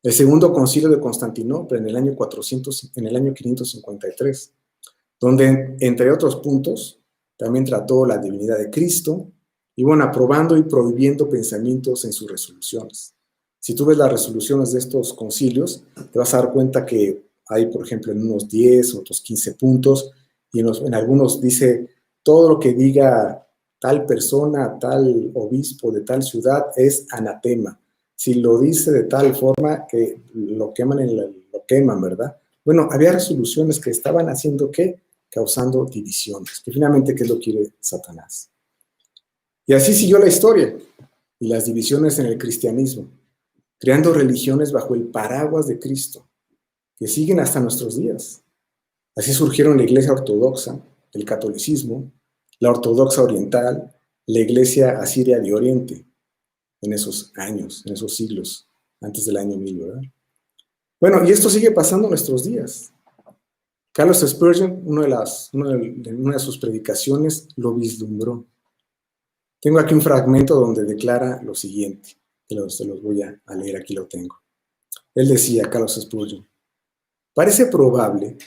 El segundo concilio de Constantinopla en el año 553, donde, entre otros puntos, también trató la divinidad de Cristo, y bueno, aprobando y prohibiendo pensamientos en sus resoluciones. Si tú ves las resoluciones de estos concilios, te vas a dar cuenta que hay, por ejemplo, en unos 10, otros 15 puntos, y en algunos dice, todo lo que diga tal persona, tal obispo de tal ciudad es anatema. Si lo dice de tal forma que lo queman, ¿verdad? Bueno, había resoluciones que estaban haciendo ¿qué? Causando divisiones, que finalmente, ¿qué es lo que quiere Satanás? Y así siguió la historia y las divisiones en el cristianismo, creando religiones bajo el paraguas de Cristo, que siguen hasta nuestros días. Así surgieron la Iglesia Ortodoxa, el catolicismo, la Ortodoxa Oriental, la Iglesia Asiria de Oriente, en esos años, en esos siglos, antes del año 1000, ¿verdad? Bueno, y esto sigue pasando en nuestros días. Carlos Spurgeon, una de sus predicaciones, lo vislumbró. Tengo aquí un fragmento donde declara lo siguiente, se los voy a leer, aquí lo tengo. Él decía, Carlos Spurgeon, parece probable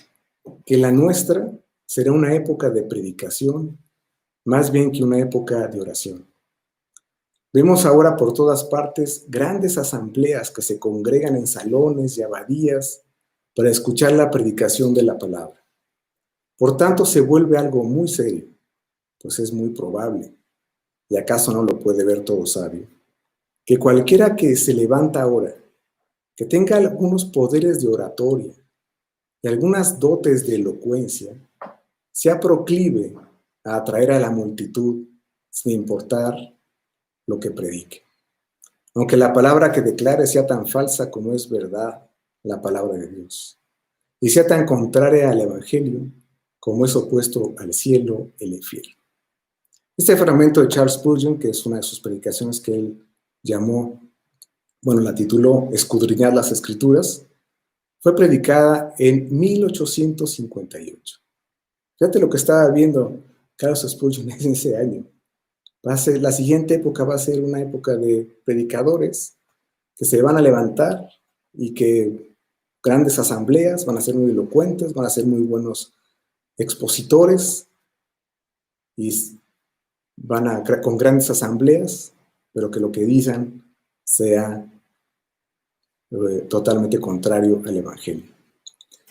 que la nuestra será una época de predicación más bien que una época de oración. Vemos ahora por todas partes grandes asambleas que se congregan en salones y abadías para escuchar la predicación de la palabra. Por tanto, se vuelve algo muy serio, pues es muy probable, y acaso no lo puede ver todo sabio, que cualquiera que se levanta ahora, que tenga algunos poderes de oratoria y algunas dotes de elocuencia, sea proclive a atraer a la multitud sin importar lo que predique. Aunque la palabra que declare sea tan falsa como es verdad la palabra de Dios, y sea tan contraria al Evangelio como es opuesto al cielo el infierno. Este fragmento de Charles Spurgeon, que es una de sus predicaciones que él la tituló Escudriñar las Escrituras, fue predicada en 1858. Fíjate lo que estaba viendo Charles Spurgeon en ese año. La siguiente época va a ser una época de predicadores que se van a levantar y que grandes asambleas van a ser muy elocuentes, van a ser muy buenos expositores y con grandes asambleas, pero que lo que dicen sea totalmente contrario al Evangelio.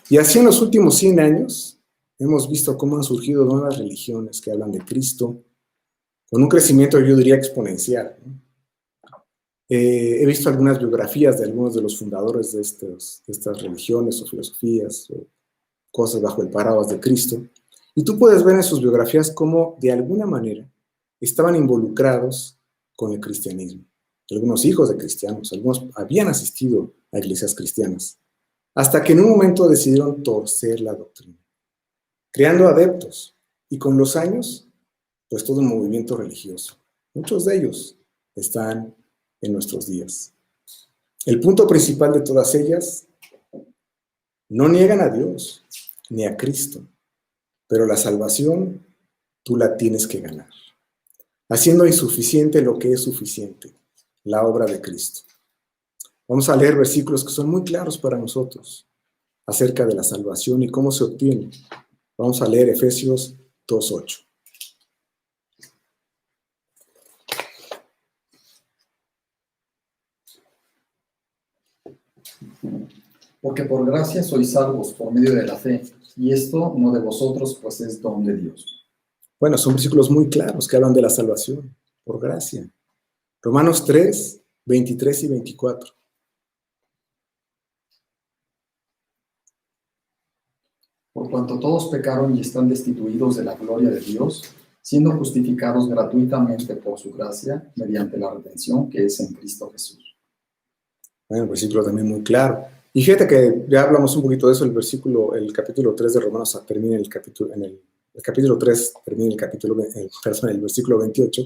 Y así en los últimos 100 años hemos visto cómo han surgido nuevas religiones que hablan de Cristo, con un crecimiento, yo diría, exponencial, ¿no? He visto algunas biografías de algunos de los fundadores de estas religiones o filosofías o cosas bajo el paraguas de Cristo, y tú puedes ver en sus biografías cómo de alguna manera estaban involucrados con el cristianismo. Algunos hijos de cristianos, algunos habían asistido a iglesias cristianas, hasta que en un momento decidieron torcer la doctrina, creando adeptos, y con los años, pues todo un movimiento religioso. Muchos de ellos están en nuestros días. El punto principal de todas ellas, no niegan a Dios ni a Cristo, pero la salvación tú la tienes que ganar, haciendo insuficiente lo que es suficiente, la obra de Cristo. Vamos a leer versículos que son muy claros para nosotros acerca de la salvación y cómo se obtiene. Vamos a leer Efesios 2:8. Porque por gracia sois salvos por medio de la fe, y esto no de vosotros, pues es don de Dios. Bueno, son versículos muy claros que hablan de la salvación, por gracia. Romanos 3, 23 y 24. Por cuanto todos pecaron y están destituidos de la gloria de Dios, siendo justificados gratuitamente por su gracia, mediante la redención que es en Cristo Jesús. Bueno, versículo también muy claro. Y fíjate que ya hablamos un poquito de eso, el capítulo 3 de Romanos termina el capítulo 3 termina el versículo 28,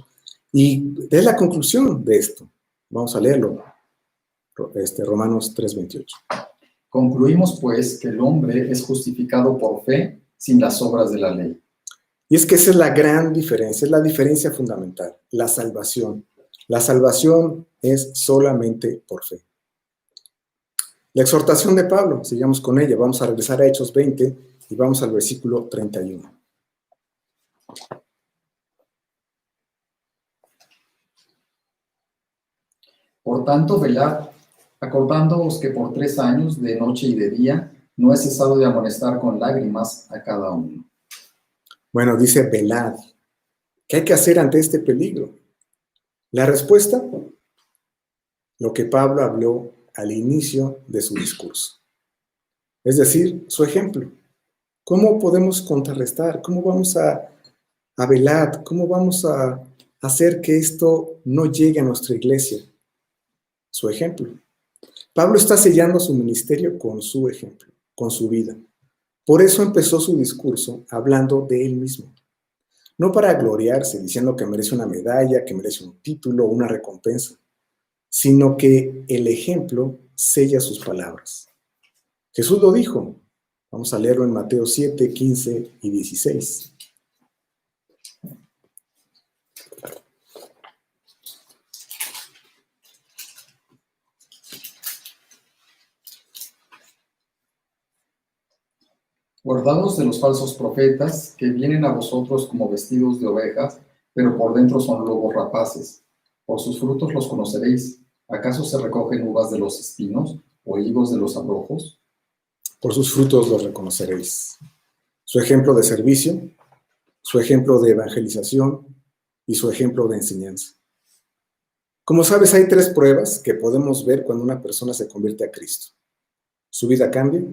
y es la conclusión de esto. Vamos a leerlo, Romanos 3, 28. Concluimos, pues, que el hombre es justificado por fe sin las obras de la ley. Y es que esa es la gran diferencia, es la diferencia fundamental, la salvación. La salvación es solamente por fe. La exhortación de Pablo, sigamos con ella, vamos a regresar a Hechos 20 y vamos al versículo 31. Por tanto, velad, acordándoos que por 3 años, de noche y de día, no he cesado de amonestar con lágrimas a cada uno. Bueno, dice velad. ¿Qué hay que hacer ante este peligro? La respuesta, lo que Pablo habló al inicio de su discurso. Es decir, su ejemplo. ¿Cómo podemos contrarrestar? ¿Cómo vamos a velar? ¿Cómo vamos a hacer que esto no llegue a nuestra iglesia? Su ejemplo. Pablo está sellando su ministerio con su ejemplo, con su vida. Por eso empezó su discurso hablando de él mismo. No para gloriarse, diciendo que merece una medalla, que merece un título o una recompensa, sino que el ejemplo sella sus palabras. Jesús lo dijo. Vamos a leerlo en Mateo 7, 15 y 16. Guardaos de los falsos profetas que vienen a vosotros como vestidos de ovejas, pero por dentro son lobos rapaces. Por sus frutos los conoceréis. ¿Acaso se recogen uvas de los espinos o higos de los abrojos? Por sus frutos los reconoceréis. Su ejemplo de servicio, su ejemplo de evangelización y su ejemplo de enseñanza. Como sabes, hay 3 pruebas que podemos ver cuando una persona se convierte a Cristo. Su vida cambia,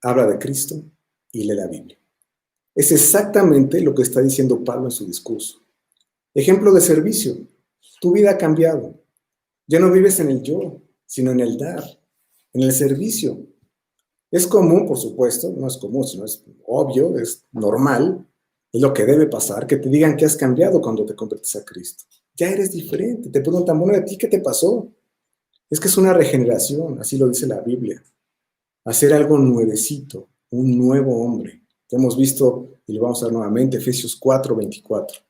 habla de Cristo y lee la Biblia. Es exactamente lo que está diciendo Pablo en su discurso. Ejemplo de servicio. Tu vida ha cambiado. Ya no vives en el yo, sino en el dar, en el servicio. Es común, por supuesto, no es común, sino es obvio, es normal, es lo que debe pasar, que te digan que has cambiado cuando te conviertes a Cristo. Ya eres diferente. Te preguntan, bueno, ¿a ti qué te pasó? Es que es una regeneración, así lo dice la Biblia. Hacer algo nuevecito, un nuevo hombre. Que hemos visto, y lo vamos a ver nuevamente, Efesios 4:24.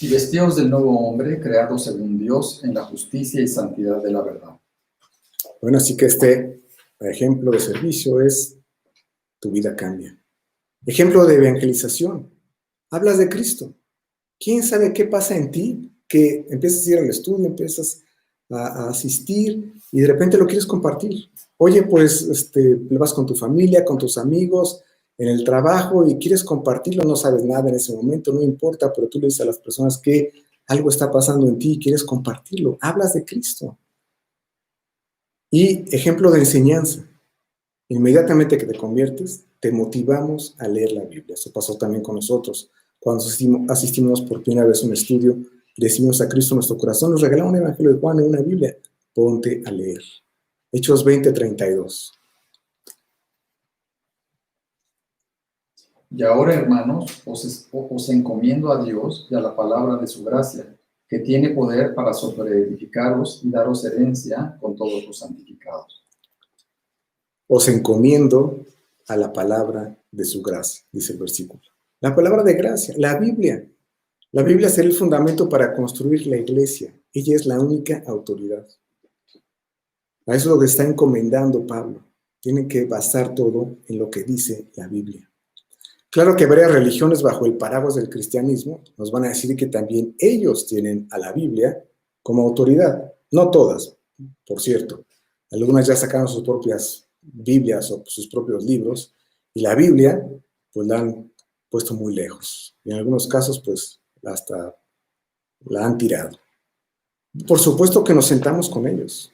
Y vestíos del nuevo hombre, creado según Dios, en la justicia y santidad de la verdad. Bueno, así que este ejemplo de servicio es tu vida cambia. Ejemplo de evangelización. Hablas de Cristo. ¿Quién sabe qué pasa en ti? Que empiezas a ir al estudio, empiezas a asistir y de repente lo quieres compartir. Oye, pues vas con tu familia, con tus amigos, en el trabajo y quieres compartirlo, no sabes nada en ese momento, no importa, pero tú le dices a las personas que algo está pasando en ti y quieres compartirlo. Hablas de Cristo. Y ejemplo de enseñanza. Inmediatamente que te conviertes, te motivamos a leer la Biblia. Eso pasó también con nosotros. Cuando asistimos por primera vez a un estudio, recibimos a Cristo en nuestro corazón, nos regaló un Evangelio de Juan y una Biblia. Ponte a leer. Hechos 20:32. Y ahora, hermanos, os encomiendo a Dios y a la palabra de su gracia, que tiene poder para sobreedificaros y daros herencia con todos los santificados. Os encomiendo a la palabra de su gracia, dice el versículo. La palabra de gracia, la Biblia. La Biblia será el fundamento para construir la iglesia. Ella es la única autoridad. A eso es lo que está encomendando Pablo. Tienen que basar todo en lo que dice la Biblia. Claro que varias religiones bajo el paraguas del cristianismo nos van a decir que también ellos tienen a la Biblia como autoridad. No todas, por cierto. Algunas ya sacaron sus propias Biblias o sus propios libros y la Biblia pues la han puesto muy lejos. Y en algunos casos pues hasta la han tirado. Por supuesto que nos sentamos con ellos,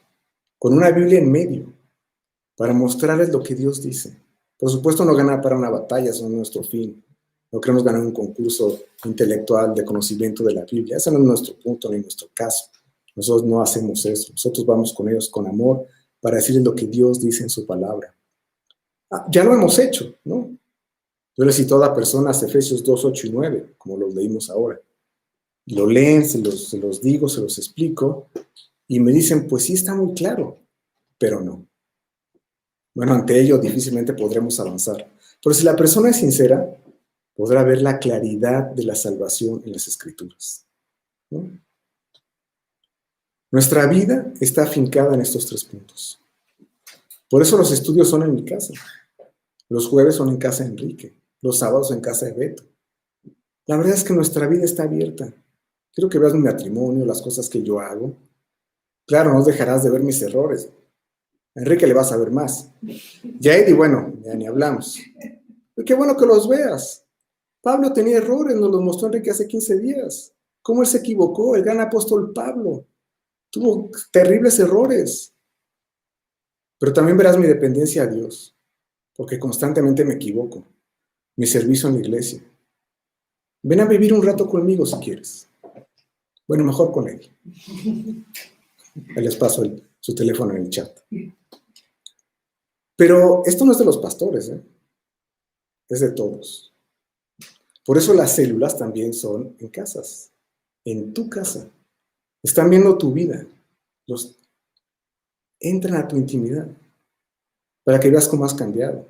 con una Biblia en medio, para mostrarles lo que Dios dice. Por supuesto, no ganar para una batalla, eso no es nuestro fin. No queremos ganar un concurso intelectual de conocimiento de la Biblia. Ese no es nuestro punto ni nuestro caso. Nosotros no hacemos eso. Nosotros vamos con ellos con amor para decirles lo que Dios dice en su palabra. Ya lo hemos hecho, ¿no? Yo les cito a personas Efesios 2, 8 y 9, como los leímos ahora. Y lo leen, se los digo, se los explico, y me dicen, pues sí está muy claro, pero no. Bueno, ante ello difícilmente podremos avanzar. Pero si la persona es sincera, podrá ver la claridad de la salvación en las Escrituras, ¿no? Nuestra vida está afincada en estos 3 puntos. Por eso los estudios son en mi casa. Los jueves son en casa de Enrique. Los sábados en casa de Beto. La verdad es que nuestra vida está abierta. Quiero que veas mi matrimonio, las cosas que yo hago. Claro, no dejarás de ver mis errores. A Enrique le vas a ver más. Y a Eddie, bueno, ya ni hablamos. Y qué bueno que los veas. Pablo tenía errores, nos los mostró Enrique hace 15 días. ¿Cómo él se equivocó? El gran apóstol Pablo tuvo terribles errores. Pero también verás mi dependencia a Dios, porque constantemente me equivoco. Mi servicio en la iglesia. Ven a vivir un rato conmigo si quieres. Bueno, mejor con él. Ahí les paso su teléfono en el chat. Pero esto no es de los pastores, ¿eh? Es de todos. Por eso las células también son en casas, en tu casa. Están viendo tu vida. Entran a tu intimidad para que veas cómo has cambiado,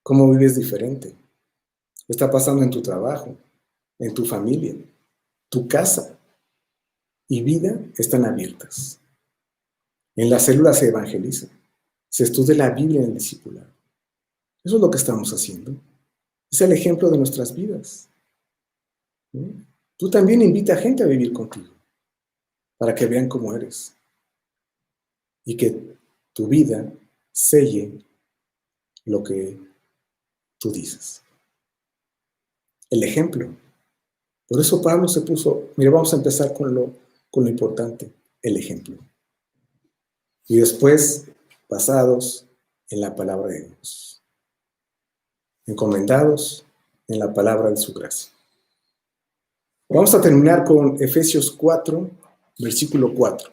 cómo vives diferente. ¿Qué está pasando en tu trabajo, en tu familia, tu casa? Y vida están abiertas. En las células se evangeliza, se estudia la Biblia en el discipulado. Eso es lo que estamos haciendo. Es el ejemplo de nuestras vidas, ¿no? Tú también invita a gente a vivir contigo, para que vean cómo eres. Y que tu vida selle lo que tú dices. El ejemplo. Por eso Pablo se puso, mira, vamos a empezar con con lo importante, el ejemplo. Y después, basados en la palabra de Dios, encomendados en la palabra de su gracia. Vamos a terminar con Efesios 4, versículo 4.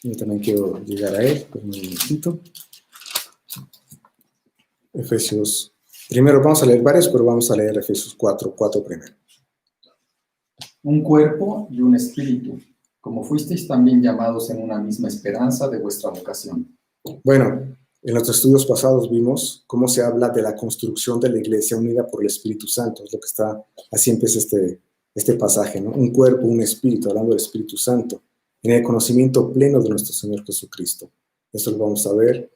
Yo también quiero llegar a él, pero un momentito. Efesios, primero vamos a leer varios, pero vamos a leer Efesios 4 primero. Un cuerpo y un espíritu, como fuisteis también llamados en una misma esperanza de vuestra vocación. Bueno, en nuestros estudios pasados vimos cómo se habla de la construcción de la iglesia unida por el Espíritu Santo. Es lo que está, así empieza este pasaje, ¿no? Un cuerpo, un espíritu, hablando del Espíritu Santo, en el conocimiento pleno de nuestro Señor Jesucristo. Esto lo vamos a ver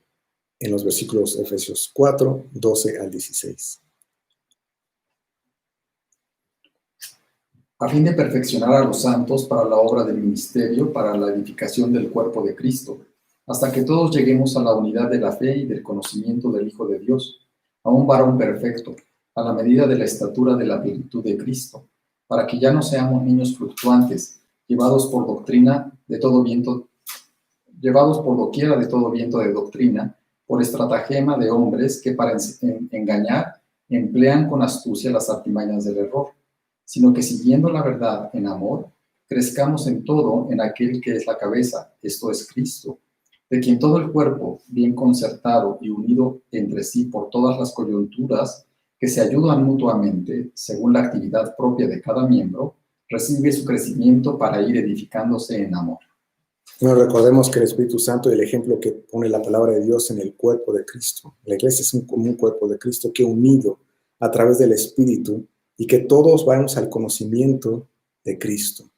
en los versículos Efesios 4, 12 al 16. A fin de perfeccionar a los santos para la obra del ministerio, para la edificación del cuerpo de Cristo, hasta que todos lleguemos a la unidad de la fe y del conocimiento del Hijo de Dios, a un varón perfecto, a la medida de la estatura de la plenitud de Cristo, para que ya no seamos niños fluctuantes, llevados por doctrina de todo viento, llevados por doquiera de todo viento de doctrina, por estratagema de hombres que para engañar emplean con astucia las artimañas del error, sino que siguiendo la verdad en amor, crezcamos en todo en aquel que es la cabeza, esto es Cristo, de quien todo el cuerpo, bien concertado y unido entre sí por todas las coyunturas que se ayudan mutuamente, según la actividad propia de cada miembro, recibe su crecimiento para ir edificándose en amor. Bueno, recordemos que el Espíritu Santo es el ejemplo que pone la palabra de Dios en el cuerpo de Cristo. La iglesia es como un cuerpo de Cristo que unido a través del Espíritu y que todos vamos al conocimiento de Cristo.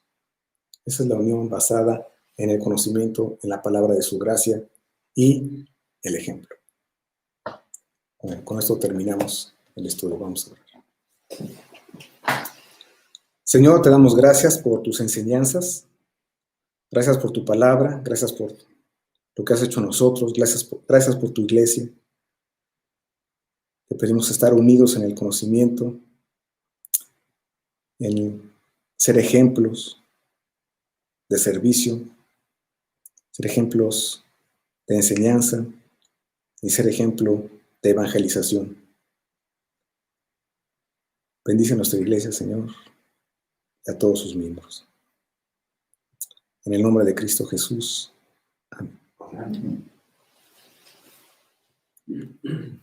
Esa es la unión basada en el conocimiento, en la palabra de su gracia y el ejemplo. Bueno, con esto terminamos el estudio. Vamos a ver. Señor, te damos gracias por tus enseñanzas. Gracias por tu palabra, gracias por lo que has hecho nosotros, gracias por tu iglesia. Te pedimos estar unidos en el conocimiento, en ser ejemplos de servicio, ser ejemplos de enseñanza y ser ejemplo de evangelización. Bendice a nuestra iglesia, Señor, y a todos sus miembros. En el nombre de Cristo Jesús. Amén. Amén.